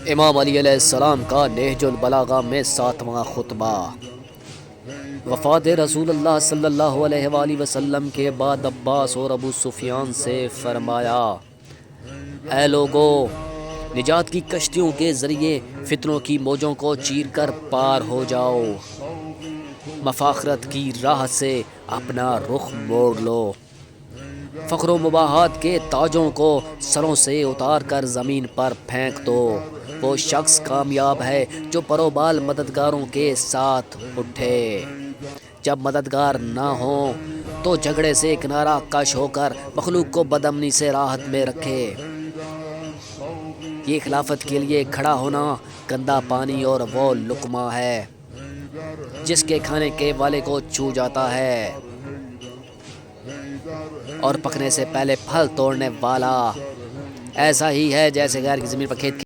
امام علی علیہ السلام کا نہج البلاغہ میں 7واں خطبہ۔ وفات رسول اللہ صلی اللہ علیہ وآلہ وسلم کے بعد عباس اور ابو سفیان سے فرمایا، اے لوگو، نجات کی کشتیوں کے ذریعے فتنوں کی موجوں کو چیر کر پار ہو جاؤ، مفاخرت کی راہ سے اپنا رخ موڑ لو، فخر و مباحات کے تاجوں کو سروں سے اتار کر زمین پر پھینک دو۔ وہ شخص کامیاب ہے جو پروبال مددگاروں کے ساتھ اٹھے، جب مددگار نہ ہوں تو جھگڑے سے کنارہ کش ہو کر مخلوق کو بدامنی سے راحت میں رکھے۔ یہ خلافت کے لیے کھڑا ہونا گندا پانی اور وہ لقمہ ہے جس کے کھانے کے والے کو چھو جاتا ہے، اور پکنے سے پہلے پھل توڑنے والا ایسا ہی ہے جیسے غیر کی زمین پر کھیت